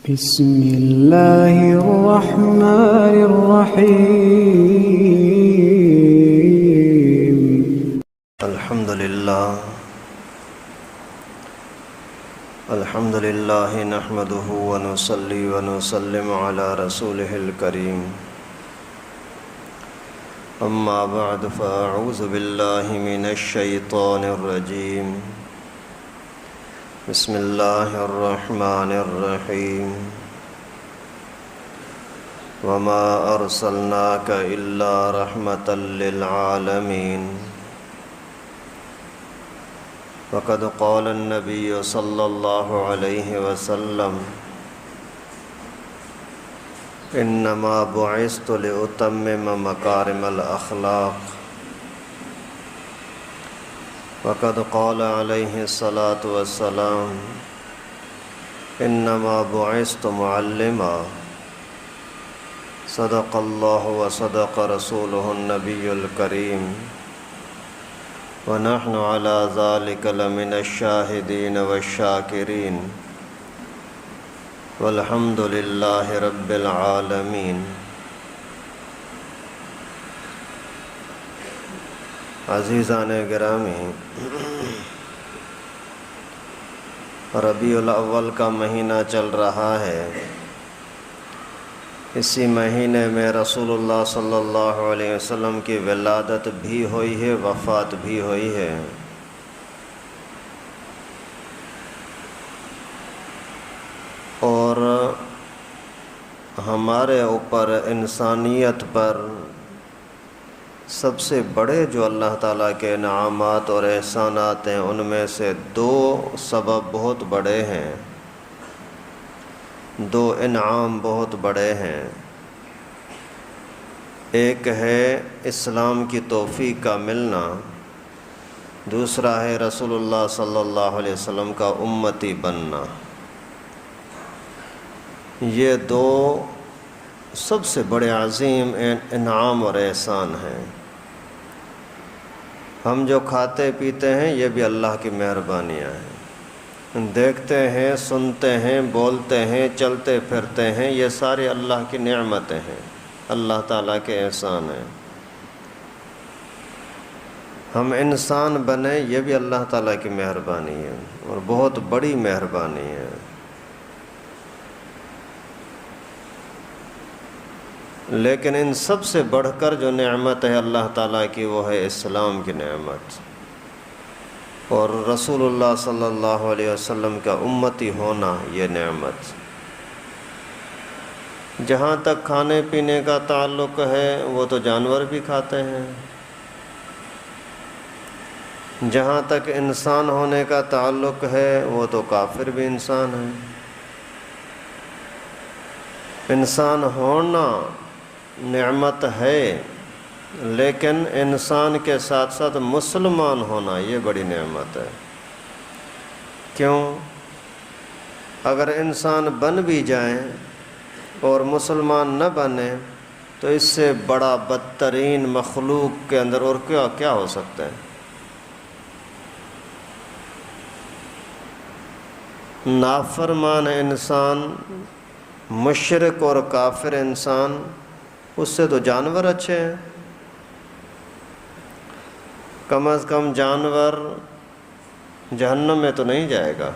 بسم اللہ الرحمن الرحیم الحمد للہ نحمده ونصلي ونسلم على رسوله الكريم اما بعد فاعوذ باللہ من الشیطان الرجیم بسم اللہ الرحمن الرحیم وما ارسلناک الا رحمتا للعالمین وقد قال النبی صلی اللہ علیہ وسلم انما بعثت لأتمم مکارم الاخلاق وقد قال علیہ الصلاة والسلام انما بعثت معلما صدق اللہ وصدق رسولہ النبی الکریم ونحن على ذلك لمن الشاہدین والشاکرین والحمد للہ رب العالمین۔ عزیزان گرامی، ربیع الاول کا مہینہ چل رہا ہے۔ اسی مہینے میں رسول اللہ صلی اللہ علیہ وسلم کی ولادت بھی ہوئی ہے، وفات بھی ہوئی ہے۔ اور ہمارے اوپر، انسانیت پر سب سے بڑے جو اللہ تعالیٰ کے انعامات اور احسانات ہیں، ان میں سے دو سبب بہت بڑے ہیں، دو انعام بہت بڑے ہیں۔ ایک ہے اسلام کی توفیق کا ملنا، دوسرا ہے رسول اللہ صلی اللہ علیہ وسلم کا امتی بننا۔ یہ دو سب سے بڑے عظیم انعام اور احسان ہیں۔ ہم جو کھاتے پیتے ہیں یہ بھی اللہ کی مہربانیاں ہیں، دیکھتے ہیں، سنتے ہیں، بولتے ہیں، چلتے پھرتے ہیں، یہ سارے اللہ کی نعمتیں ہیں، اللہ تعالیٰ کے احسان ہیں۔ ہم انسان بنے یہ بھی اللہ تعالیٰ کی مہربانی ہے، اور بہت بڑی مہربانی ہے۔ لیکن ان سب سے بڑھ کر جو نعمت ہے اللہ تعالیٰ کی، وہ ہے اسلام کی نعمت، اور رسول اللہ صلی اللہ علیہ وسلم کا امتی ہونا، یہ نعمت۔ جہاں تک کھانے پینے کا تعلق ہے وہ تو جانور بھی کھاتے ہیں، جہاں تک انسان ہونے کا تعلق ہے وہ تو کافر بھی انسان ہے۔ انسان ہونا نعمت ہے، لیکن انسان کے ساتھ ساتھ مسلمان ہونا یہ بڑی نعمت ہے۔ کیوں؟ اگر انسان بن بھی جائیں اور مسلمان نہ بنے تو اس سے بڑا بدترین مخلوق کے اندر اور کیا ہو سکتا ہے؟ نافرمان انسان، مشرک اور کافر انسان، اس سے تو جانور اچھے ہیں۔ کم از کم جانور جہنم میں تو نہیں جائے گا،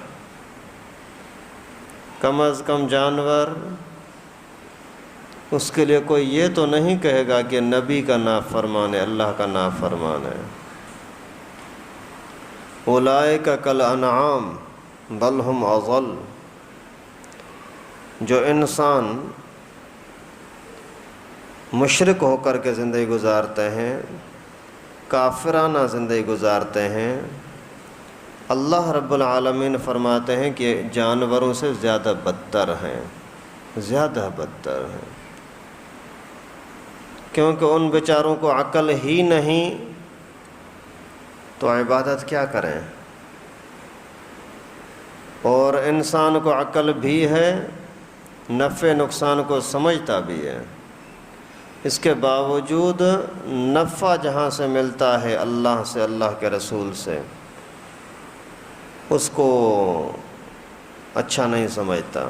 کم از کم جانور اس کے لیے کوئی یہ تو نہیں کہے گا کہ نبی کا نافرمان ہے، اللہ کا نافرمان ہے۔ اولئک کالانعام بل ہم اضل۔ جو انسان مشرک ہو کر کے زندگی گزارتے ہیں، کافرانہ زندگی گزارتے ہیں، اللہ رب العالمین فرماتے ہیں کہ جانوروں سے زیادہ بدتر ہیں، زیادہ بدتر ہیں، کیونکہ ان بیچاروں کو عقل ہی نہیں تو عبادت کیا کریں؟ اور انسان کو عقل بھی ہے، نفع نقصان کو سمجھتا بھی ہے، اس کے باوجود نفع جہاں سے ملتا ہے اللہ سے، اللہ کے رسول سے، اس کو اچھا نہیں سمجھتا۔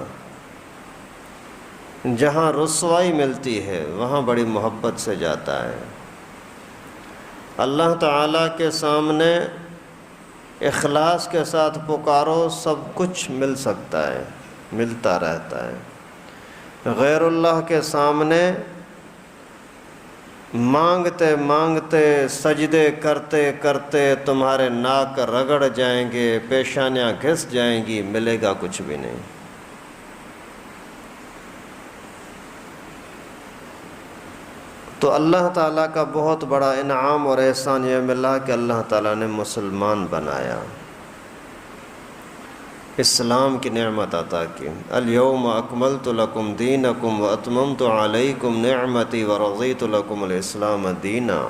جہاں رسوائی ملتی ہے وہاں بڑی محبت سے جاتا ہے۔ اللہ تعالیٰ کے سامنے اخلاص کے ساتھ پکارو، سب کچھ مل سکتا ہے، ملتا رہتا ہے۔ غیر اللہ کے سامنے مانگتے مانگتے، سجدے کرتے کرتے تمہارے ناک رگڑ جائیں گے، پیشانیاں گھس جائیں گی، ملے گا کچھ بھی نہیں۔ تو اللہ تعالیٰ کا بہت بڑا انعام اور احسان یہ ملا کہ اللہ تعالیٰ نے مسلمان بنایا، اسلام کی نعمت عطا کی۔ الیوم اکملت لکم دینکم واتممت علیکم نعمتی ورضیت لکم الاسلام دینا۔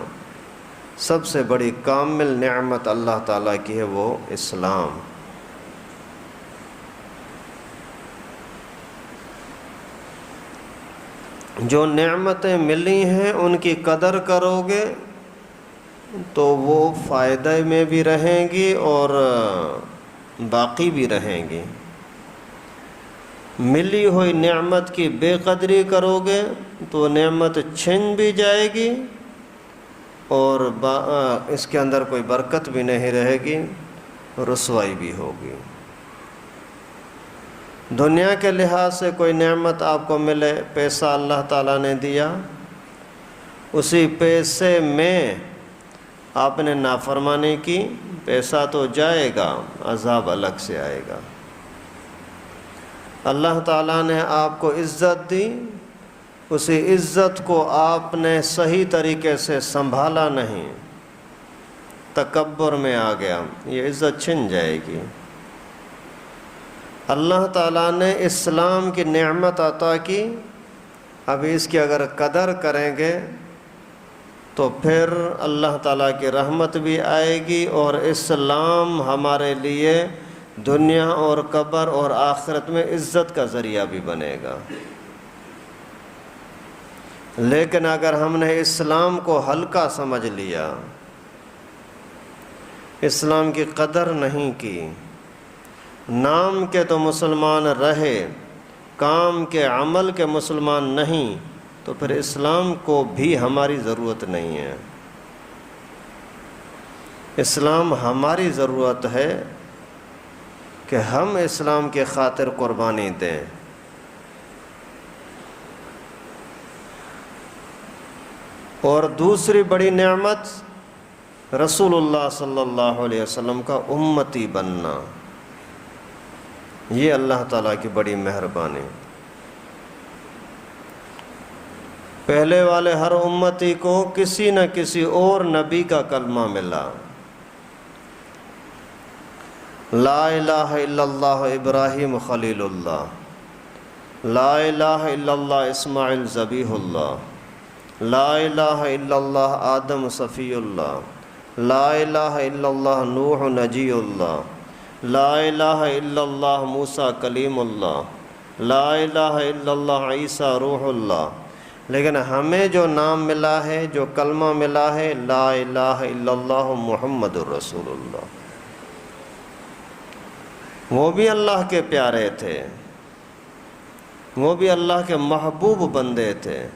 سب سے بڑی کامل نعمت اللہ تعالیٰ کی ہے وہ اسلام۔ جو نعمتیں ملی ہیں ان کی قدر کرو گے تو وہ فائدہ میں بھی رہیں گی اور باقی بھی رہیں گی۔ ملی ہوئی نعمت کی بے قدری کرو گے تو نعمت چھن بھی جائے گی اور اس کے اندر کوئی برکت بھی نہیں رہے گی، رسوائی بھی ہوگی۔ دنیا کے لحاظ سے کوئی نعمت آپ کو ملے، پیسہ اللہ تعالیٰ نے دیا، اسی پیسے میں آپ نے نافرمانی کی، پیسہ تو جائے گا، عذاب الگ سے آئے گا۔ اللہ تعالیٰ نے آپ کو عزت دی، اسی عزت کو آپ نے صحیح طریقے سے سنبھالا نہیں، تکبر میں آ گیا، یہ عزت چھن جائے گی۔ اللہ تعالیٰ نے اسلام کی نعمت عطا کی، اب اس کی اگر قدر کریں گے تو پھر اللہ تعالیٰ کی رحمت بھی آئے گی اور اسلام ہمارے لیے دنیا اور قبر اور آخرت میں عزت کا ذریعہ بھی بنے گا۔ لیکن اگر ہم نے اسلام کو ہلکا سمجھ لیا، اسلام کی قدر نہیں کی، نام کے تو مسلمان رہے، کام کے عمل کے مسلمان نہیں، تو پھر اسلام کو بھی ہماری ضرورت نہیں ہے۔ اسلام ہماری ضرورت ہے کہ ہم اسلام کے خاطر قربانی دیں۔ اور دوسری بڑی نعمت رسول اللہ صلی اللہ علیہ وسلم کا امتی بننا، یہ اللہ تعالیٰ کی بڑی مہربانی۔ پہلے والے ہر امتی کو کسی نہ کسی اور نبی کا کلمہ ملا، لا الہ الا اللہ ابراہیم خلیل اللہ، لا الہ الا اللہ اسماعیل ذبیح اللہ، لا الہ الا اللہ آدم صفی اللہ، لا الہ الا اللہ نوح نجی اللہ، لا الہ الا اللہ موسیٰ کلیم اللہ، لا الہ الا اللہ عیسیٰ روح اللہ۔ لیکن ہمیں جو نام ملا ہے، جو کلمہ ملا ہے، لا الہ الا اللہ محمد الرسول اللہ۔ وہ بھی اللہ کے پیارے تھے، وہ بھی اللہ کے محبوب بندے تھے،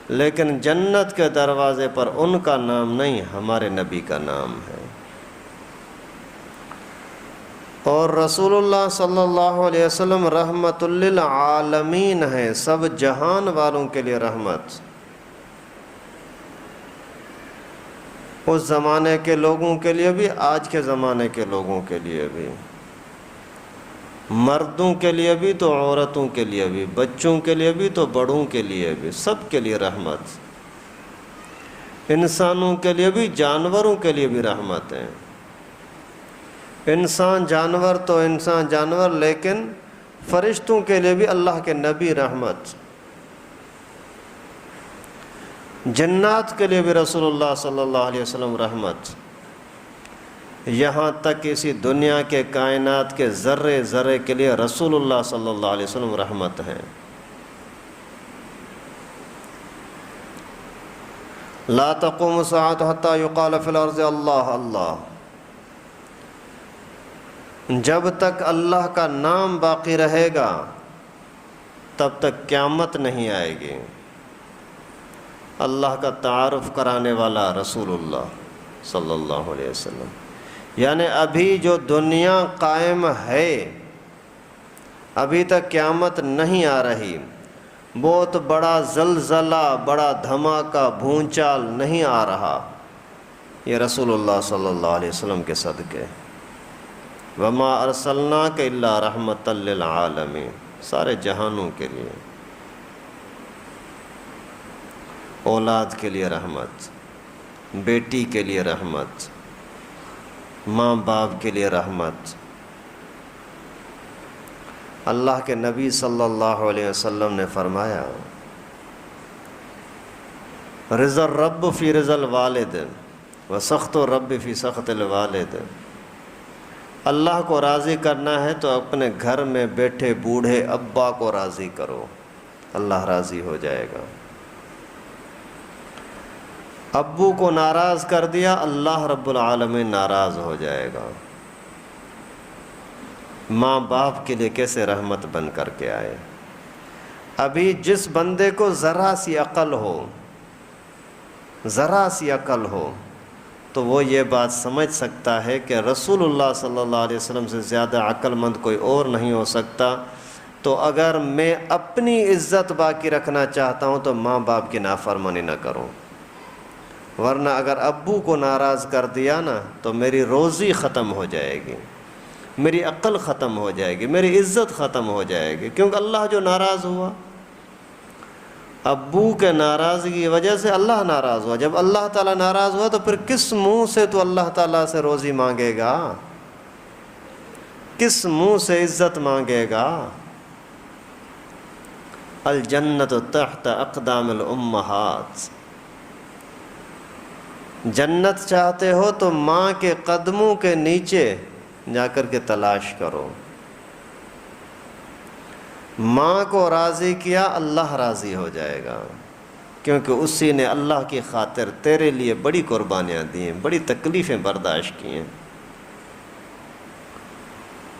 لیکن جنت کے دروازے پر ان کا نام نہیں، ہمارے نبی کا نام ہے۔ اور رسول اللہ صلی اللہ علیہ وسلم رحمت للعالمین ہیں، سب جہان والوں کے لیے رحمت۔ اس زمانے کے لوگوں کے لیے بھی، آج کے زمانے کے لوگوں کے لیے بھی، مردوں کے لیے بھی تو عورتوں کے لیے بھی، بچوں کے لیے بھی تو بڑوں کے لیے بھی، سب کے لیے رحمت۔ انسانوں کے لیے بھی، جانوروں کے لیے بھی رحمت ہے۔ انسان جانور تو انسان جانور، لیکن فرشتوں کے لیے بھی اللہ کے نبی رحمت، جنات کے لیے بھی رسول اللہ صلی اللہ علیہ وسلم رحمت، یہاں تک اسی دنیا کے کائنات کے ذرے ذرے کے لیے رسول اللہ صلی اللہ علیہ وسلم رحمت ہے۔ لا تقوم الساعة حتى يقال في الارض اللہ اللہ، جب تک اللہ کا نام باقی رہے گا تب تک قیامت نہیں آئے گی۔ اللہ کا تعارف کرانے والا رسول اللہ صلی اللہ علیہ وسلم، یعنی ابھی جو دنیا قائم ہے، ابھی تک قیامت نہیں آ رہی، بہت بڑا زلزلہ، بڑا دھماکہ، بھونچال نہیں آ رہا، یہ رسول اللہ صلی اللہ علیہ وسلم کے صدقے۔ وما ارسلناک الا رحمۃ للعالمین، سارے جہانوں کے لیے، اولاد کے لیے رحمت، بیٹی کے لیے رحمت، ماں باپ کے لیے رحمت۔ اللہ کے نبی صلی اللہ علیہ وسلم نے فرمایا، رضا الرب فی رضا الوالد وسخط الرب فی سخط الوالد۔ اللہ کو راضی کرنا ہے تو اپنے گھر میں بیٹھے بوڑھے ابا کو راضی کرو، اللہ راضی ہو جائے گا۔ ابو کو ناراض کر دیا، اللہ رب العالمین ناراض ہو جائے گا۔ ماں باپ کے لیے کیسے رحمت بن کر کے آئے۔ ابھی جس بندے کو ذرا سی عقل ہو، ذرا سی عقل ہو، تو وہ یہ بات سمجھ سکتا ہے کہ رسول اللہ صلی اللہ علیہ وسلم سے زیادہ عقل مند کوئی اور نہیں ہو سکتا۔ تو اگر میں اپنی عزت باقی رکھنا چاہتا ہوں تو ماں باپ کی نافرمانی نہ کروں، ورنہ اگر ابو کو ناراض کر دیا نا تو میری روزی ختم ہو جائے گی، میری عقل ختم ہو جائے گی، میری عزت ختم ہو جائے گی، کیونکہ اللہ جو ناراض ہوا، ابو کے ناراضگی کی وجہ سے اللہ ناراض ہوا۔ جب اللہ تعالیٰ ناراض ہوا تو پھر کس منہ سے تو اللہ تعالیٰ سے روزی مانگے گا، کس منہ سے عزت مانگے گا۔ الجنت تحت اقدام الامہات، جنت چاہتے ہو تو ماں کے قدموں کے نیچے جا کر کے تلاش کرو۔ ماں کو راضی کیا، اللہ راضی ہو جائے گا، کیونکہ اسی نے اللہ کی خاطر تیرے لیے بڑی قربانیاں دی ہیں، بڑی تکلیفیں برداشت کی ہیں۔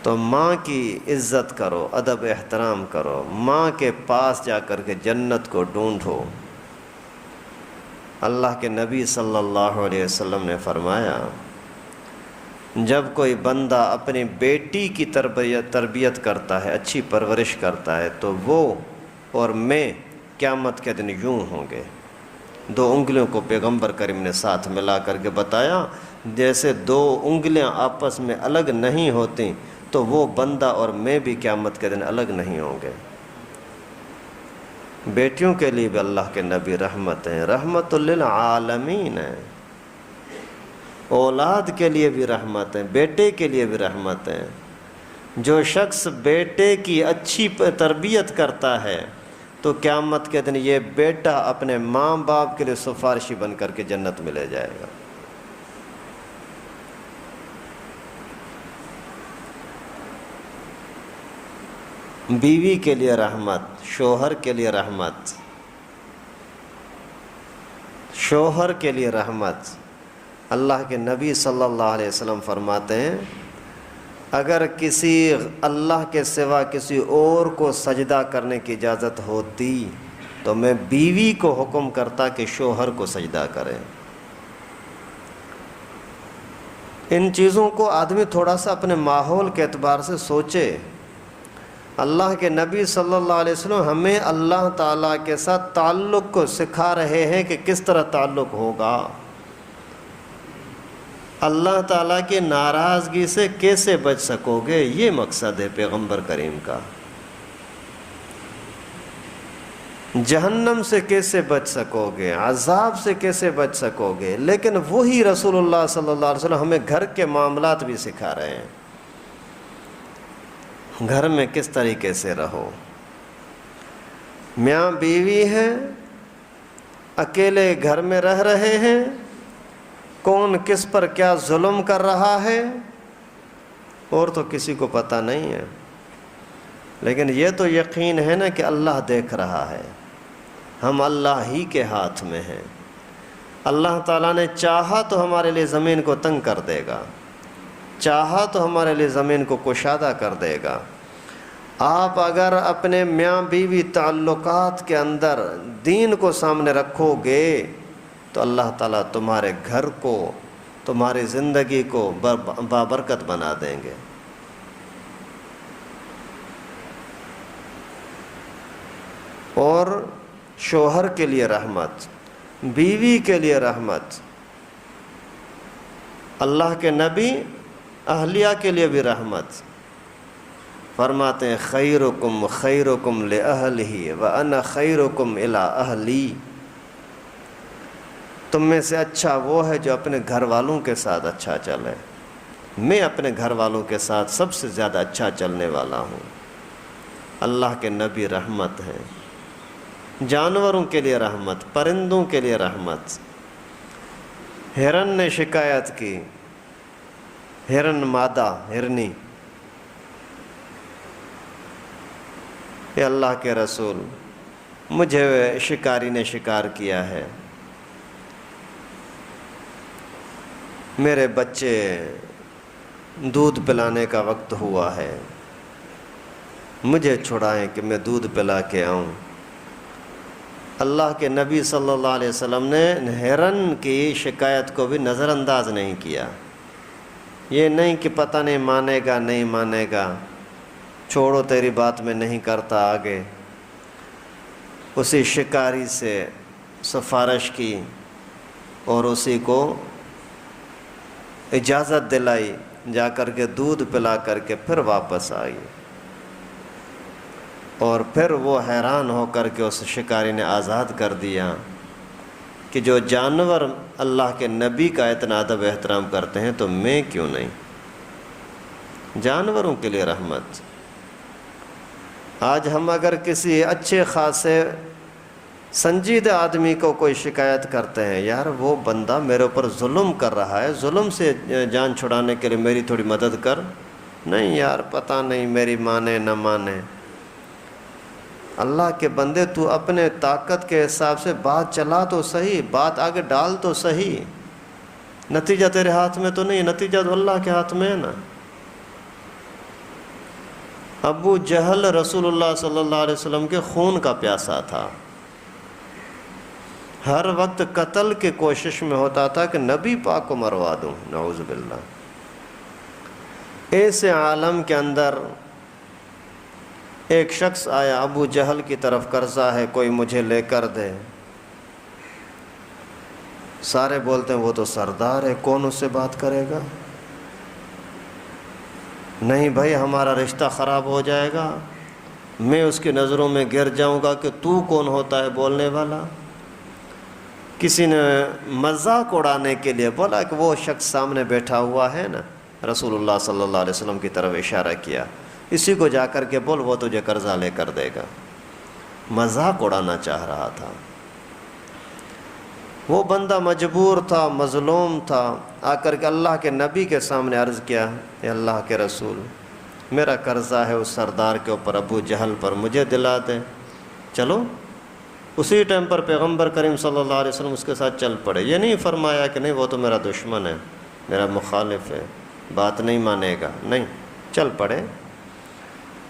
تو ماں کی عزت کرو، ادب احترام کرو، ماں کے پاس جا کر کے جنت کو ڈھونڈو۔ اللہ کے نبی صلی اللہ علیہ وسلم نے فرمایا، جب کوئی بندہ اپنی بیٹی کی تربیت کرتا ہے، اچھی پرورش کرتا ہے، تو وہ اور میں قیامت کے دن یوں ہوں گے۔ دو انگلیوں کو پیغمبر کریم نے ساتھ ملا کر کے بتایا، جیسے دو انگلیاں آپس میں الگ نہیں ہوتی تو وہ بندہ اور میں بھی قیامت کے دن الگ نہیں ہوں گے۔ بیٹیوں کے لیے بھی اللہ کے نبی رحمت ہیں، رحمت للعالمین ہیں۔ اولاد کے لیے بھی رحمت ہیں، بیٹے کے لیے بھی رحمت ہیں۔ جو شخص بیٹے کی اچھی تربیت کرتا ہے تو قیامت کے دن یہ بیٹا اپنے ماں باپ کے لیے سفارشی بن کر کے جنت میں لے جائے گا۔ بیوی کے لیے رحمت، شوہر کے لیے رحمت، شوہر کے لیے رحمت۔ اللہ کے نبی صلی اللہ علیہ وسلم فرماتے ہیں، اگر کسی اللہ کے سوا کسی اور کو سجدہ کرنے کی اجازت ہوتی تو میں بیوی کو حکم کرتا کہ شوہر کو سجدہ کرے۔ ان چیزوں کو آدمی تھوڑا سا اپنے ماحول کے اعتبار سے سوچے۔ اللہ کے نبی صلی اللہ علیہ وسلم ہمیں اللہ تعالیٰ کے ساتھ تعلق کو سکھا رہے ہیں کہ کس طرح تعلق ہوگا، اللہ تعالیٰ کی ناراضگی سے کیسے بچ سکو گے، یہ مقصد ہے پیغمبر کریم کا۔ جہنم سے کیسے بچ سکو گے، عذاب سے کیسے بچ سکو گے، لیکن وہی رسول اللہ صلی اللہ علیہ وسلم ہمیں گھر کے معاملات بھی سکھا رہے ہیں۔ گھر میں کس طریقے سے رہو، میاں بیوی ہیں، اکیلے گھر میں رہ رہے ہیں، کون کس پر کیا ظلم کر رہا ہے اور تو کسی کو پتہ نہیں ہے، لیکن یہ تو یقین ہے نا کہ اللہ دیکھ رہا ہے، ہم اللہ ہی کے ہاتھ میں ہیں۔ اللہ تعالیٰ نے چاہا تو ہمارے لیے زمین کو تنگ کر دے گا، چاہا تو ہمارے لیے زمین کو کشادہ کر دے گا، آپ اگر اپنے میاں بیوی تعلقات کے اندر دین کو سامنے رکھو گے تو اللہ تعالیٰ تمہارے گھر کو، تمہاری زندگی کو بابرکت بنا دیں گے۔ اور شوہر کے لیے رحمت، بیوی کے لیے رحمت، اللہ کے نبی اہلیہ کے لیے بھی رحمت۔ فرماتے ہیں خیرکم خیرکم لأہلہ وأنا خیرکم الی اہلی، تم میں سے اچھا وہ ہے جو اپنے گھر والوں کے ساتھ اچھا چلے، میں اپنے گھر والوں کے ساتھ سب سے زیادہ اچھا چلنے والا ہوں۔ اللہ کے نبی رحمت ہیں، جانوروں کے لیے رحمت، پرندوں کے لیے رحمت۔ ہرن نے شکایت کی، ہرن مادہ ہرنی، اے اللہ کے رسول مجھے شکاری نے شکار کیا ہے، میرے بچے دودھ پلانے کا وقت ہوا ہے، مجھے چھڑائیں کہ میں دودھ پلا کے آؤں۔ اللہ کے نبی صلی اللہ علیہ وسلم نے ہرن کی شکایت کو بھی نظر انداز نہیں کیا۔ یہ نہیں کہ پتہ نہیں مانے گا نہیں مانے گا، چھوڑو تیری بات میں نہیں کرتا آگے۔ اسی شکاری سے سفارش کی اور اسی کو اجازت دلائی، جا کر کے دودھ پلا کر کے پھر واپس آئی۔ اور پھر وہ حیران ہو کر کے اس شکاری نے آزاد کر دیا کہ جو جانور اللہ کے نبی کا اتنا ادب احترام کرتے ہیں تو میں کیوں نہیں۔ جانوروں کے لیے رحمت۔ آج ہم اگر کسی اچھے خاصے سنجیدہ آدمی کو کوئی شکایت کرتے ہیں، یار وہ بندہ میرے اوپر ظلم کر رہا ہے، ظلم سے جان چھڑانے کے لیے میری تھوڑی مدد کر، نہیں یار پتہ نہیں میری مانے نہ مانے۔ اللہ کے بندے تو اپنے طاقت کے حساب سے بات چلا تو صحیح، بات آگے ڈال تو صحیح، نتیجہ تیرے ہاتھ میں تو نہیں، نتیجہ تو اللہ کے ہاتھ میں ہے نا۔ ابو جہل رسول اللہ صلی اللہ علیہ وسلم کے خون کا پیاسا تھا، ہر وقت قتل کی کوشش میں ہوتا تھا کہ نبی پاک کو مروا دوں، نعوذ باللہ۔ ایسے عالم کے اندر ایک شخص آیا ابو جہل کی طرف، قرضہ ہے کوئی مجھے لے کر دے۔ سارے بولتے ہیں وہ تو سردار ہے، کون اس سے بات کرے گا؟ نہیں بھائی ہمارا رشتہ خراب ہو جائے گا، میں اس کی نظروں میں گر جاؤں گا کہ تو کون ہوتا ہے بولنے والا۔ کسی نے مذاق اڑانے کے لیے بولا کہ وہ شخص سامنے بیٹھا ہوا ہے نا، رسول اللہ صلی اللہ علیہ وسلم کی طرف اشارہ کیا، اسی کو جا کر کے بول وہ تجھے قرضہ لے کر دے گا۔ مذاق اڑانا چاہ رہا تھا۔ وہ بندہ مجبور تھا، مظلوم تھا، آ کر کے اللہ کے نبی کے سامنے عرض کیا، اے اللہ کے رسول میرا قرضہ ہے اس سردار کے اوپر، ابو جہل پر، مجھے دلا دے۔ چلو اسی ٹائم پر پیغمبر کریم صلی اللہ علیہ وسلم اس کے ساتھ چل پڑے۔ یہ نہیں فرمایا کہ نہیں وہ تو میرا دشمن ہے، میرا مخالف ہے، بات نہیں مانے گا، نہیں، چل پڑے۔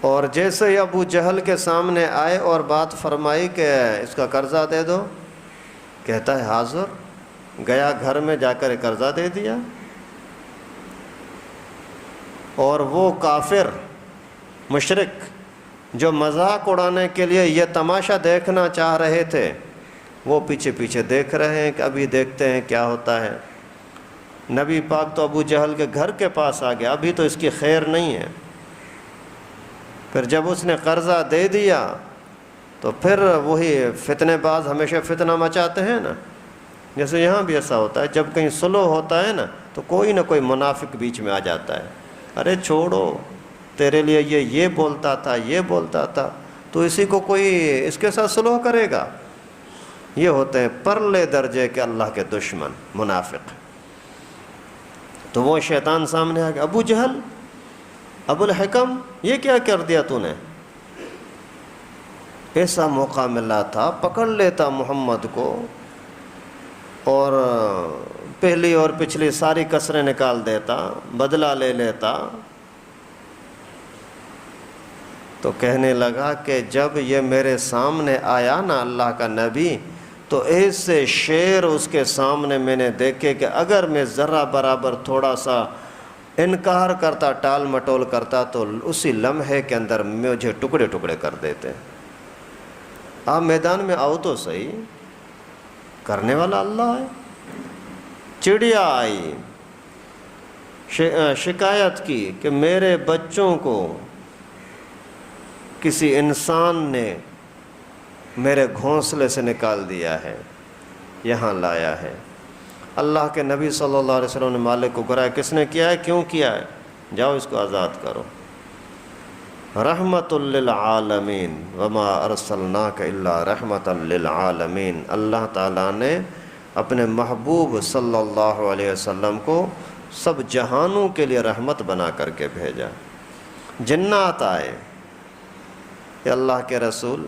اور جیسے ہی ابو جہل کے سامنے آئے اور بات فرمائی کہ اس کا قرضہ دے دو، کہتا ہے حاضر، گیا گھر میں جا کر قرضہ دے دیا۔ اور وہ کافر مشرک جو مذاق اڑانے کے لیے یہ تماشا دیکھنا چاہ رہے تھے، وہ پیچھے پیچھے دیکھ رہے ہیں کہ ابھی دیکھتے ہیں کیا ہوتا ہے۔ نبی پاک تو ابو جہل کے گھر کے پاس آ گیا، ابھی تو اس کی خیر نہیں ہے۔ پھر جب اس نے قرضہ دے دیا تو پھر وہی فتنے باز ہمیشہ فتنہ مچاتے ہیں نا، جیسے یہاں بھی ایسا ہوتا ہے، جب کہیں صلح ہوتا ہے نا تو کوئی نہ کوئی منافق بیچ میں آ جاتا ہے، ارے چھوڑو تیرے لیے یہ بولتا تھا، یہ بولتا تھا، تو اسی کو کوئی اس کے ساتھ صلح کرے گا۔ یہ ہوتے ہیں پرلے درجے کے اللہ کے دشمن، منافق۔ تو وہ شیطان سامنے آ گیا، ابو جہل، ابو الحکم، یہ کیا کر دیا تو نے؟ ایسا موقع ملا تھا، پکڑ لیتا محمد کو اور پہلی اور پچھلی ساری کسریں نکال دیتا، بدلہ لے لیتا۔ تو کہنے لگا کہ جب یہ میرے سامنے آیا نا اللہ کا نبی، تو ایسے شعر اس کے سامنے میں نے دیکھے کہ اگر میں ذرہ برابر تھوڑا سا انکار کرتا، ٹال مٹول کرتا، تو اسی لمحے کے اندر مجھے ٹکڑے ٹکڑے کر دیتے۔ آپ میدان میں آؤ تو صحیح، کرنے والا اللہ ہے۔ چڑیا آئی، شکایت کی کہ میرے بچوں کو کسی انسان نے میرے گھونسلے سے نکال دیا ہے، یہاں لایا ہے۔ اللہ کے نبی صلی اللہ علیہ وسلم نے مالک کو کرایا، کس نے کیا ہے، کیوں کیا ہے، جاؤ اس کو آزاد کرو۔ رحمت للعالمین وما ارسلناک الا رحمت للعالمین، اللہ تعالیٰ نے اپنے محبوب صلی اللہ علیہ وسلم کو سب جہانوں کے لیے رحمت بنا کر کے بھیجا۔ جنات آئے کہ اللہ کے رسول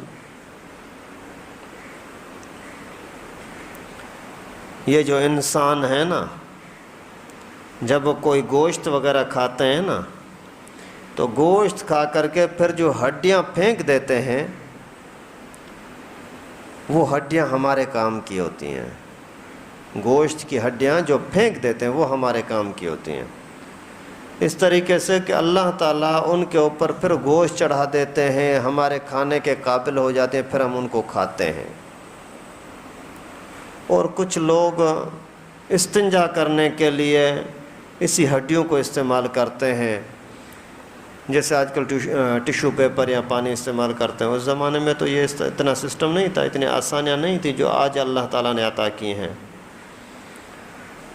یہ جو انسان ہے نا، جب کوئی گوشت وغیرہ کھاتے ہیں نا، تو گوشت کھا کر کے پھر جو ہڈیاں پھینک دیتے ہیں، وہ ہڈیاں ہمارے کام کی ہوتی ہیں۔ گوشت کی ہڈیاں جو پھینک دیتے ہیں وہ ہمارے کام کی ہوتی ہیں۔ اس طریقے سے کہ اللہ تعالیٰ ان کے اوپر پھر گوشت چڑھا دیتے ہیں، ہمارے کھانے کے قابل ہو جاتے ہیں، پھر ہم ان کو کھاتے ہیں۔ اور کچھ لوگ استنجا کرنے کے لیے اسی ہڈیوں کو استعمال کرتے ہیں، جیسے آج کل ٹیشو پیپر یا پانی استعمال کرتے ہیں۔ اس زمانے میں تو یہ اتنا سسٹم نہیں تھا، اتنی آسانیاں نہیں تھی جو آج اللہ تعالیٰ نے عطا کی ہیں۔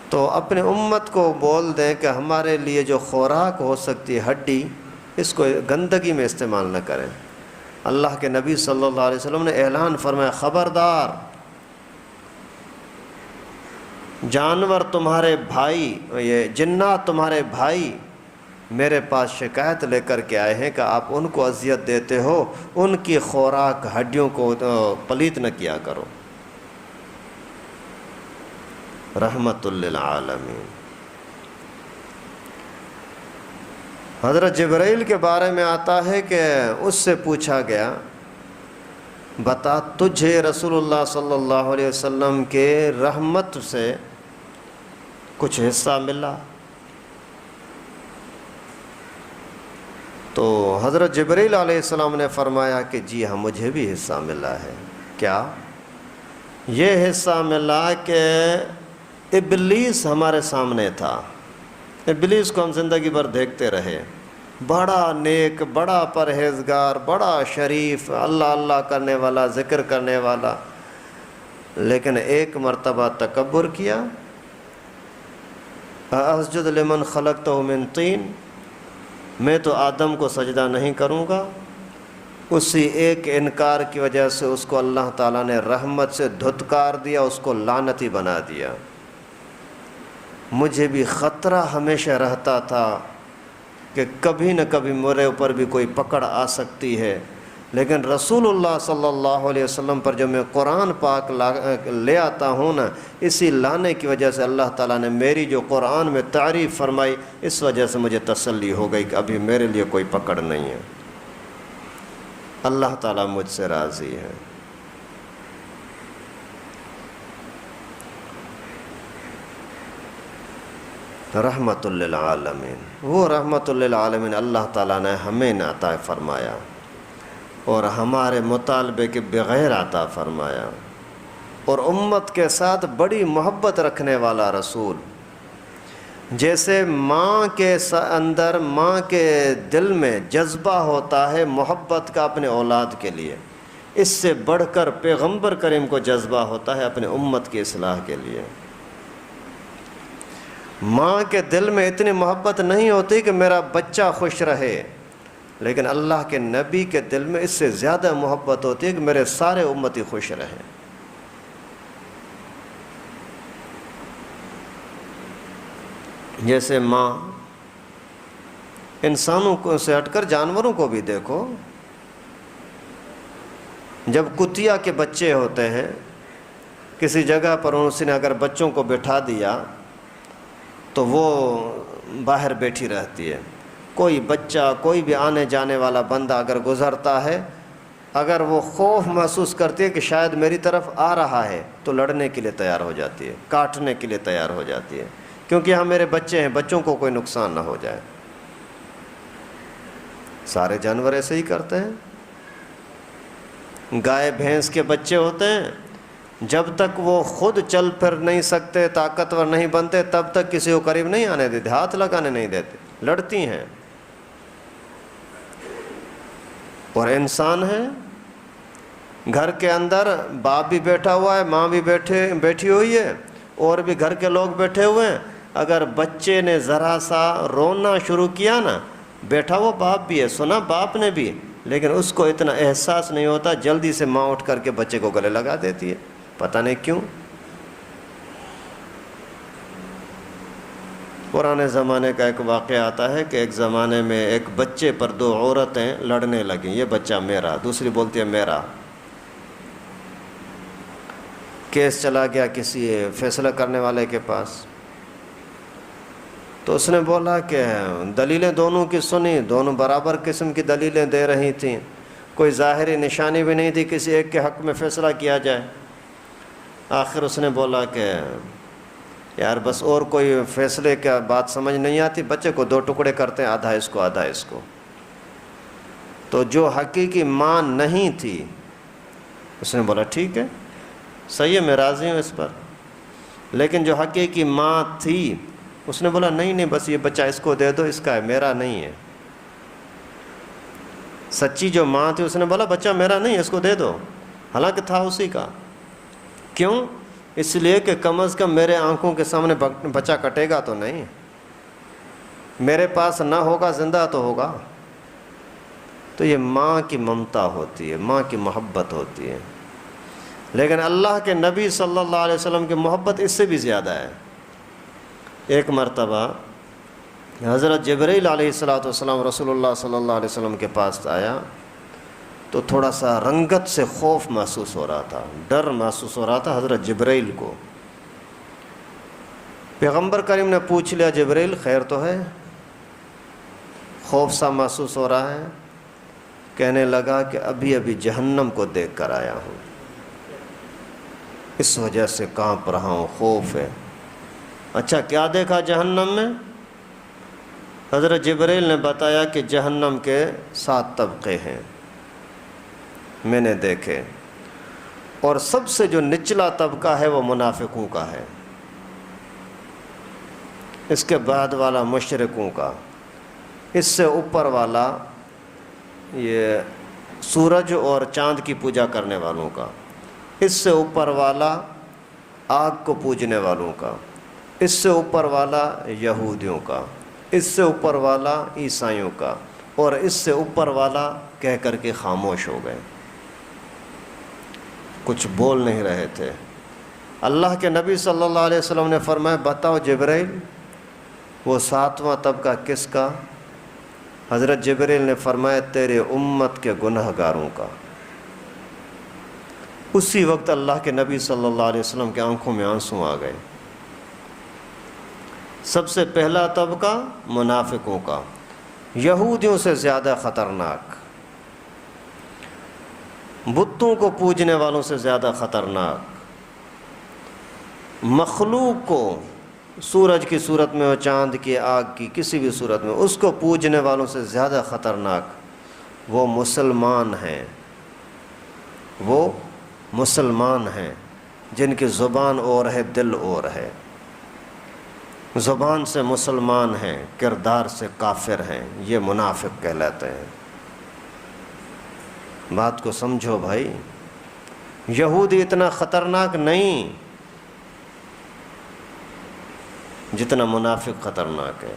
تو اپنے امت کو بول دیں کہ ہمارے لیے جو خوراک ہو سکتی ہے ہڈی، اس کو گندگی میں استعمال نہ کریں۔ اللہ کے نبی صلی اللہ علیہ وسلم نے اعلان فرمایا، خبردار، جانور تمہارے بھائی، یہ جنات تمہارے بھائی میرے پاس شکایت لے کر کے آئے ہیں کہ آپ ان کو اذیت دیتے ہو، ان کی خوراک ہڈیوں کو پلیت نہ کیا کرو۔ رحمت للعالمین۔ حضرت جبرائیل کے بارے میں آتا ہے کہ اس سے پوچھا گیا، بتا تجھے رسول اللہ صلی اللہ علیہ وسلم کے رحمت سے کچھ حصہ ملا؟ تو حضرت جبرائیل علیہ السلام نے فرمایا کہ جی ہاں، مجھے بھی حصہ ملا ہے۔ کیا؟ یہ حصہ ملا کہ ابلیس ہمارے سامنے تھا۔ ابلیس کو ہم زندگی بھر دیکھتے رہے، بڑا نیک، بڑا پرہیزگار، بڑا شریف، اللہ اللہ کرنے والا، ذکر کرنے والا، لیکن ایک مرتبہ تکبر کیا، اسجد لمن خلقتہ من طین، میں تو آدم کو سجدہ نہیں کروں گا۔ اسی ایک انکار کی وجہ سے اس کو اللہ تعالیٰ نے رحمت سے دھتکار دیا، اس کو لعنتی بنا دیا۔ مجھے بھی خطرہ ہمیشہ رہتا تھا کہ کبھی نہ کبھی میرے اوپر بھی کوئی پکڑ آ سکتی ہے، لیکن رسول اللہ صلی اللہ علیہ وسلم پر جو میں قرآن پاک لے آتا ہوں نا، اسی لانے کی وجہ سے اللہ تعالیٰ نے میری جو قرآن میں تعریف فرمائی، اس وجہ سے مجھے تسلی ہو گئی کہ ابھی میرے لیے کوئی پکڑ نہیں ہے۔ اللہ تعالیٰ مجھ سے راضی ہے۔ رحمت للعالمین، وہ رحمت للعالمین اللہ تعالیٰ نے ہمیں عطا فرمایا اور ہمارے مطالبے کے بغیر عطا فرمایا، اور امت کے ساتھ بڑی محبت رکھنے والا رسول۔ جیسے ماں کے اندر، ماں کے دل میں جذبہ ہوتا ہے محبت کا اپنے اولاد کے لیے، اس سے بڑھ کر پیغمبر کریم کو جذبہ ہوتا ہے اپنے امت کی اصلاح کے لیے۔ ماں کے دل میں اتنی محبت نہیں ہوتی کہ میرا بچہ خوش رہے، لیکن اللہ کے نبی کے دل میں اس سے زیادہ محبت ہوتی ہے کہ میرے سارے امتی خوش رہیں۔ جیسے ماں، انسانوں کو سے ہٹ کر جانوروں کو بھی دیکھو، جب کتیا کے بچے ہوتے ہیں کسی جگہ پر، اس نے اگر بچوں کو بٹھا دیا تو وہ باہر بیٹھی رہتی ہے، کوئی بچہ، کوئی بھی آنے جانے والا بندہ اگر گزرتا ہے، اگر وہ خوف محسوس کرتی ہے کہ شاید میری طرف آ رہا ہے، تو لڑنے کے لیے تیار ہو جاتی ہے، کاٹنے کے لیے تیار ہو جاتی ہے، کیونکہ یہاں میرے بچے ہیں، بچوں کو کوئی نقصان نہ ہو جائے۔ سارے جانور ایسے ہی کرتے ہیں۔ گائے بھینس کے بچے ہوتے ہیں، جب تک وہ خود چل پھر نہیں سکتے، طاقتور نہیں بنتے، تب تک کسی کو قریب نہیں آنے دیتے، ہاتھ لگانے نہیں دیتے، لڑتی ہیں۔ اور انسان ہے، گھر کے اندر باپ بھی بیٹھا ہوا ہے، ماں بھی بیٹھی ہوئی ہے، اور بھی گھر کے لوگ بیٹھے ہوئے ہیں، اگر بچے نے ذرا سا رونا شروع کیا نا، بیٹھا وہ باپ بھی ہے، سنا باپ نے بھی، لیکن اس کو اتنا احساس نہیں ہوتا، جلدی سے ماں اٹھ کر کے بچے کو گلے لگا دیتی ہے، پتہ نہیں کیوں۔ پرانے زمانے کا ایک واقعہ آتا ہے کہ ایک زمانے میں ایک بچے پر دو عورتیں لڑنے لگیں، یہ بچہ میرا، دوسری بولتی ہے میرا۔ کیس چلا گیا کسی فیصلہ کرنے والے کے پاس، تو اس نے بولا کہ دلیلیں دونوں کی سنی، دونوں برابر قسم کی دلیلیں دے رہی تھیں، کوئی ظاہری نشانی بھی نہیں تھی کسی ایک کے حق میں فیصلہ کیا جائے۔ آخر اس نے بولا کہ یار بس اور کوئی فیصلے کا بات سمجھ نہیں آتی، بچے کو دو ٹکڑے کرتے ہیں، آدھا اس کو آدھا اس کو۔ تو جو حقیقی ماں نہیں تھی، اس نے بولا ٹھیک ہے، صحیح ہے، میں راضی ہوں اس پر۔ لیکن جو حقیقی ماں تھی، اس نے بولا نہیں نہیں، بس یہ بچہ اس کو دے دو، اس کا ہے، میرا نہیں ہے۔ سچی جو ماں تھی اس نے بولا بچہ میرا نہیں ہے، اس کو دے دو، حالانکہ تھا اسی کا۔ کیوں؟ اس لیے کہ کم از کم میرے آنکھوں کے سامنے بچہ کٹے گا تو نہیں، میرے پاس نہ ہوگا، زندہ تو ہوگا۔ تو یہ ماں کی ممتا ہوتی ہے، ماں کی محبت ہوتی ہے۔ لیکن اللہ کے نبی صلی اللہ علیہ وسلم کی محبت اس سے بھی زیادہ ہے۔ ایک مرتبہ حضرت جبرائیل علیہ السلام رسول اللہ صلی اللہ علیہ وسلم کے پاس آیا، تو تھوڑا سا رنگت سے خوف محسوس ہو رہا تھا، ڈر محسوس ہو رہا تھا حضرت جبرائیل کو۔ پیغمبر کریم نے پوچھ لیا جبرائیل خیر تو ہے؟ خوف سا محسوس ہو رہا ہے؟ کہنے لگا کہ ابھی ابھی جہنم کو دیکھ کر آیا ہوں، اس وجہ سے کانپ رہا ہوں، خوف ہے۔ اچھا کیا دیکھا جہنم میں؟ حضرت جبرائیل نے بتایا کہ جہنم کے 7 طبقے ہیں، میں نے دیکھے، اور سب سے جو نچلا طبقہ ہے وہ منافقوں کا ہے، اس کے بعد والا مشرکوں کا، اس سے اوپر والا یہ سورج اور چاند کی پوجا کرنے والوں کا، اس سے اوپر والا آگ کو پوجنے والوں کا، اس سے اوپر والا یہودیوں کا، اس سے اوپر والا عیسائیوں کا، اور اس سے اوپر والا کہہ کر کے خاموش ہو گئے، کچھ بول نہیں رہے تھے۔ اللہ کے نبی صلی اللہ علیہ وسلم نے فرمایا بتاؤ جبرائیل وہ 7واں طبقہ کس کا؟ حضرت جبرائیل نے فرمایا تیرے امت کے گناہ گاروں کا۔ اسی وقت اللہ کے نبی صلی اللہ علیہ وسلم کے آنکھوں میں آنسو آ گئے۔ سب سے پہلا طبقہ منافقوں کا، یہودیوں سے زیادہ خطرناک، بتوں کو پوجنے والوں سے زیادہ خطرناک، مخلوق کو سورج کی صورت میں اور چاند کی، آگ کی، کسی بھی صورت میں اس کو پوجنے والوں سے زیادہ خطرناک وہ مسلمان ہیں، وہ مسلمان ہیں جن کی زبان اور ہے، دل اور ہے۔ زبان سے مسلمان ہیں، کردار سے کافر ہیں، یہ منافق کہلاتے ہیں۔ بات کو سمجھو بھائی، یہودی اتنا خطرناک نہیں جتنا منافق خطرناک ہے،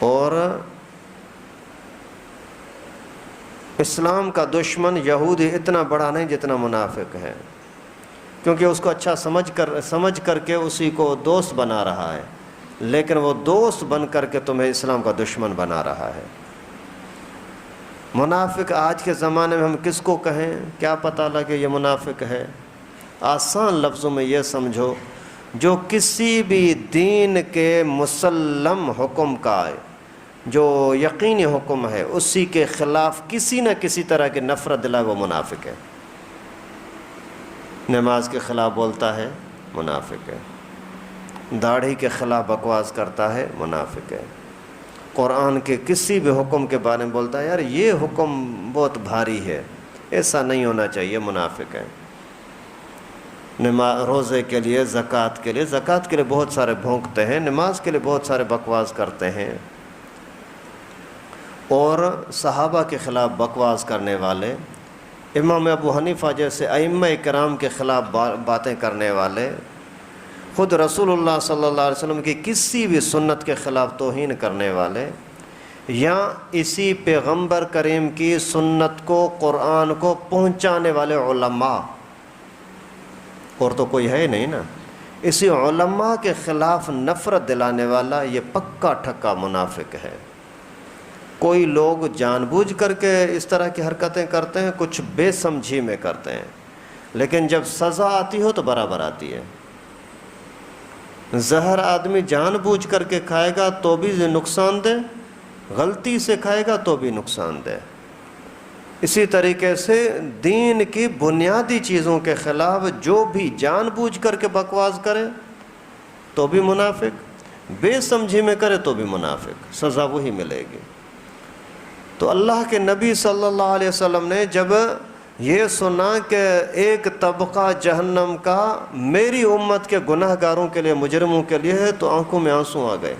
اور اسلام کا دشمن یہودی اتنا بڑا نہیں جتنا منافق ہے، کیونکہ اس کو اچھا سمجھ کر کے اسی کو دوست بنا رہا ہے، لیکن وہ دوست بن کر کے تمہیں اسلام کا دشمن بنا رہا ہے۔ منافق آج کے زمانے میں ہم کس کو کہیں؟ کیا پتہ لگے یہ منافق ہے؟ آسان لفظوں میں یہ سمجھو، جو کسی بھی دین کے مسلم حکم کا ہے، جو یقینی حکم ہے، اسی کے خلاف کسی نہ کسی طرح کی نفرت دلائے، وہ منافق ہے۔ نماز کے خلاف بولتا ہے، منافق ہے۔ داڑھی کے خلاف بکواس کرتا ہے، منافق ہے۔ قرآن کے کسی بھی حکم کے بارے میں بولتا ہے، یار یہ حکم بہت بھاری ہے، ایسا نہیں ہونا چاہیے، منافق ہے۔ روزے کے لیے، زکوٰۃ کے لیے بہت سارے بھونکتے ہیں، نماز کے لیے بہت سارے بکواس کرتے ہیں، اور صحابہ کے خلاف بکواس کرنے والے، امام ابو حنیفہ جیسے ائمہ کرام کے خلاف باتیں کرنے والے، خود رسول اللہ صلی اللہ علیہ وسلم کی کسی بھی سنت کے خلاف توہین کرنے والے، یا اسی پیغمبر کریم کی سنت کو، قرآن کو پہنچانے والے علماء، اور تو کوئی ہے نہیں نا، اسی علماء کے خلاف نفرت دلانے والا یہ پکا ٹھکا منافق ہے۔ کوئی لوگ جان بوجھ کر کے اس طرح کی حرکتیں کرتے ہیں، کچھ بے سمجھی میں کرتے ہیں، لیکن جب سزا آتی ہو تو برابر آتی ہے۔ زہر آدمی جان بوجھ کر کے کھائے گا تو بھی نقصان دہ، غلطی سے کھائے گا تو بھی نقصان دہ۔ اسی طریقے سے دین کی بنیادی چیزوں کے خلاف جو بھی جان بوجھ کر کے بکواس کرے تو بھی منافق، بے سمجھی میں کرے تو بھی منافق، سزا وہی ملے گی۔ تو اللہ کے نبی صلی اللہ علیہ وسلم نے جب یہ سنا کہ ایک طبقہ جہنم کا میری امت کے گناہ گاروں کے لیے، مجرموں کے لیے ہے، تو آنکھوں میں آنسو آ گئے۔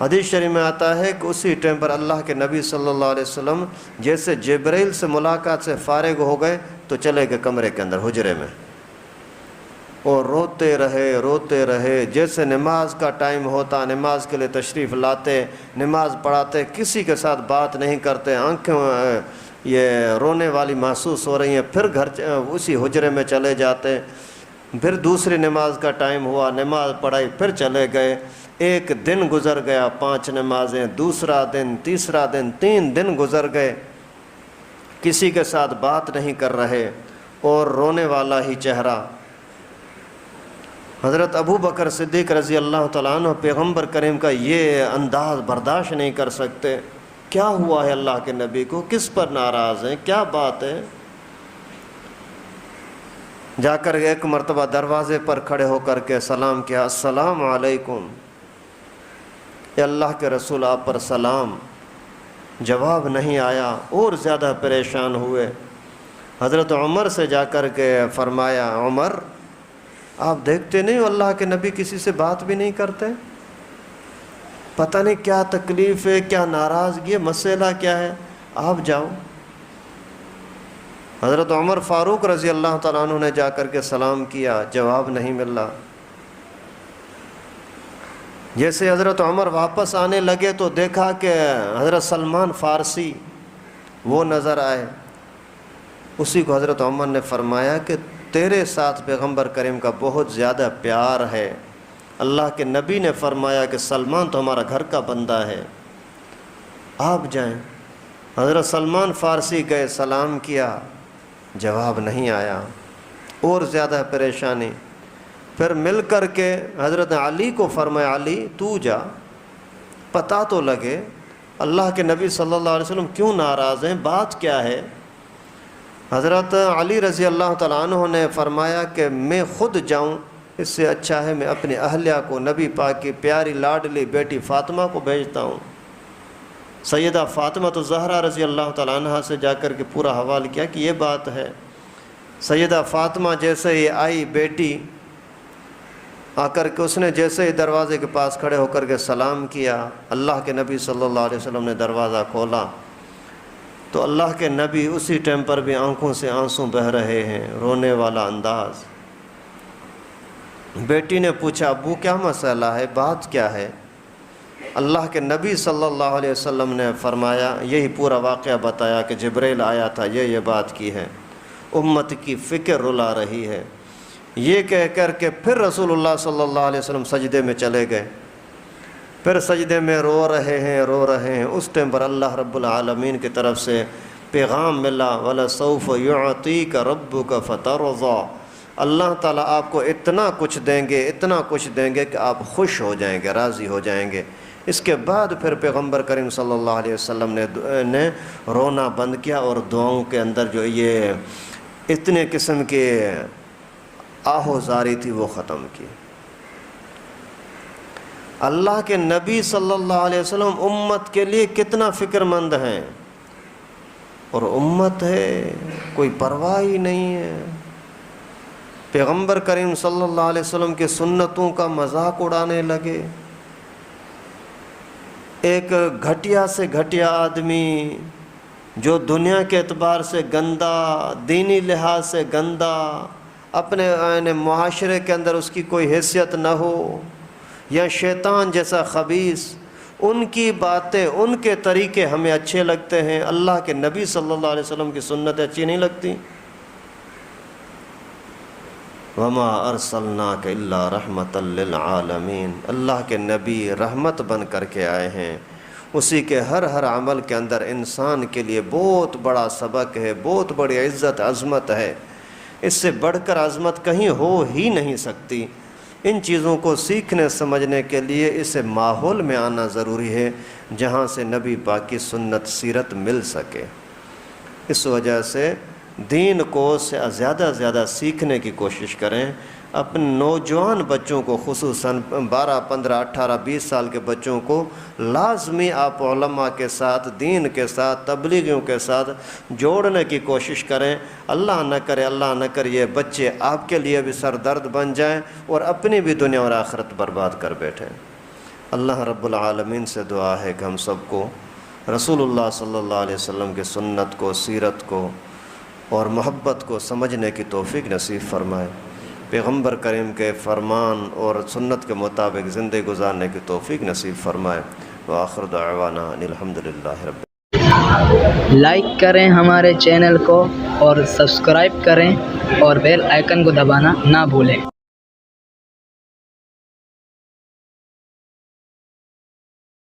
حدیث شریف میں آتا ہے کہ اسی ٹائم پر اللہ کے نبی صلی اللہ علیہ وسلم جیسے جبرائیل سے ملاقات سے فارغ ہو گئے تو چلے گئے کمرے کے اندر، حجرے میں، اور روتے رہے۔ جیسے نماز کا ٹائم ہوتا، نماز کے لیے تشریف لاتے، نماز پڑھاتے، کسی کے ساتھ بات نہیں کرتے، آنکھیں یہ رونے والی محسوس ہو رہی ہیں، پھر گھر اسی حجرے میں چلے جاتے۔ پھر دوسری نماز کا ٹائم ہوا، نماز پڑھائی، پھر چلے گئے۔ ایک دن گزر گیا، 5 نمازیں، دوسرا دن، تیسرا دن، 3 دن گزر گئے، کسی کے ساتھ بات نہیں کر رہے، اور رونے والا ہی چہرہ۔ حضرت ابو بکر صدیق رضی اللہ تعالیٰ عنہ پیغمبر کریم کا یہ انداز برداشت نہیں کر سکتے۔ کیا ہوا ہے اللہ کے نبی کو، کس پر ناراض ہیں، کیا بات ہے؟ جا کر ایک مرتبہ دروازے پر کھڑے ہو کر کے سلام کیا، السلام علیکم، اے اللہ کے رسول آپ پر سلام۔ جواب نہیں آیا، اور زیادہ پریشان ہوئے۔ حضرت عمر سے جا کر کے فرمایا، عمر آپ دیکھتے نہیں ہو اللہ کے نبی کسی سے بات بھی نہیں کرتے، پتہ نہیں کیا تکلیف ہے، کیا ناراضگی ہے، مسئلہ کیا ہے، آپ جاؤ۔ حضرت عمر فاروق رضی اللہ تعالیٰ عنہ نے جا کر کے سلام کیا، جواب نہیں ملا۔ جیسے حضرت عمر واپس آنے لگے تو دیکھا کہ حضرت سلمان فارسی وہ نظر آئے۔ اسی کو حضرت عمر نے فرمایا کہ تیرے ساتھ پیغمبر کریم کا بہت زیادہ پیار ہے، اللہ کے نبی نے فرمایا کہ سلمان تو ہمارا گھر کا بندہ ہے، آپ جائیں۔ حضرت سلمان فارسی گئے، سلام کیا، جواب نہیں آیا، اور زیادہ پریشانی۔ پھر مل کر کے حضرت علی کو فرمایا، علی تو جا، پتہ تو لگے اللہ کے نبی صلی اللہ علیہ وسلم کیوں ناراض ہیں، بات کیا ہے؟ حضرت علی رضی اللہ تعالیٰ عنہ نے فرمایا کہ میں خود جاؤں، اس سے اچھا ہے میں اپنی اہلیہ کو، نبی پاک کی پیاری لاڈلی بیٹی فاطمہ کو بھیجتا ہوں۔ سیدہ فاطمہ تو زہرا رضی اللہ تعالیٰ عنہ سے جا کر کے پورا حوال کیا کہ یہ بات ہے۔ سیدہ فاطمہ جیسے ہی آئی، بیٹی آ کر کے اس نے جیسے ہی دروازے کے پاس کھڑے ہو کر کے سلام کیا، اللہ کے نبی صلی اللہ علیہ وسلم نے دروازہ کھولا تو اللہ کے نبی اسی ٹائم پر بھی آنکھوں سے آنسو بہہ رہے ہیں، رونے والا انداز۔ بیٹی نے پوچھا، ابو کیا مسئلہ ہے، بات کیا ہے؟ اللہ کے نبی صلی اللہ علیہ وسلم نے فرمایا، یہی پورا واقعہ بتایا کہ جبرائیل آیا تھا، یہ بات کی ہے، امت کی فکر رلا رہی ہے۔ یہ کہہ کر کے پھر رسول اللہ صلی اللہ علیہ وسلم سجدے میں چلے گئے، پھر سجدے میں رو رہے ہیں۔ اس ٹائم پر اللہ رب العالمین کی طرف سے پیغام ملا، وَلَسَوْفَ يُعْطِيكَ رَبُّكَ فَتَرْضَىٰ، اللہ تعالیٰ آپ کو اتنا کچھ دیں گے، اتنا کچھ دیں گے کہ آپ خوش ہو جائیں گے، راضی ہو جائیں گے۔ اس کے بعد پھر پیغمبر کریم صلی اللہ علیہ وسلم نے رونا بند کیا اور دعاؤں کے اندر جو یہ اتنے قسم کے آہوزاری تھی وہ ختم کی۔ اللہ کے نبی صلی اللہ علیہ وسلم امت کے لیے کتنا فکر مند ہیں، اور امت ہے کوئی پرواہ ہی نہیں ہے۔ پیغمبر کریم صلی اللہ علیہ وسلم کے سنتوں کا مذاق اڑانے لگے۔ ایک گھٹیا سے گھٹیا آدمی جو دنیا کے اعتبار سے گندا، دینی لحاظ سے گندا، اپنے معاشرے کے اندر اس کی کوئی حیثیت نہ ہو، یا شیطان جیسا خبیث، ان کی باتیں، ان کے طریقے ہمیں اچھے لگتے ہیں، اللہ کے نبی صلی اللہ علیہ وسلم کی سنتیں اچھی نہیں لگتی۔ وما ارسلناک الا رحمۃ للعالمین، اللہ کے نبی رحمت بن کر کے آئے ہیں۔ اسی کے ہر عمل کے اندر انسان کے لیے بہت بڑا سبق ہے، بہت بڑی عزت عظمت ہے، اس سے بڑھ کر عظمت کہیں ہو ہی نہیں سکتی۔ ان چیزوں کو سیکھنے سمجھنے کے لیے اس ماحول میں آنا ضروری ہے جہاں سے نبی پاک کی سنت سیرت مل سکے۔ اس وجہ سے دین کو زیادہ زیادہ سیکھنے کی کوشش کریں۔ اپنے نوجوان بچوں کو، خصوصاً 12، 15، 18، 20 سال کے بچوں کو لازمی آپ علماء کے ساتھ، دین کے ساتھ، تبلیغیوں کے ساتھ جوڑنے کی کوشش کریں۔ اللہ نہ کرے یہ بچے آپ کے لیے بھی سر درد بن جائیں اور اپنی بھی دنیا اور آخرت برباد کر بیٹھیں۔ اللہ رب العالمین سے دعا ہے کہ ہم سب کو رسول اللہ صلی اللہ علیہ وسلم کی سنت کو، سیرت کو اور محبت کو سمجھنے کی توفیق نصیب فرمائے، پیغمبر کریم کے فرمان اور سنت کے مطابق زندگی گزارنے کی توفیق نصیب فرمائے۔ وآخر دعوانا ان الحمدللہ رب۔ لائک کریں ہمارے چینل کو اور سبسکرائب کریں اور بیل آئیکن کو دبانا نہ بھولیں۔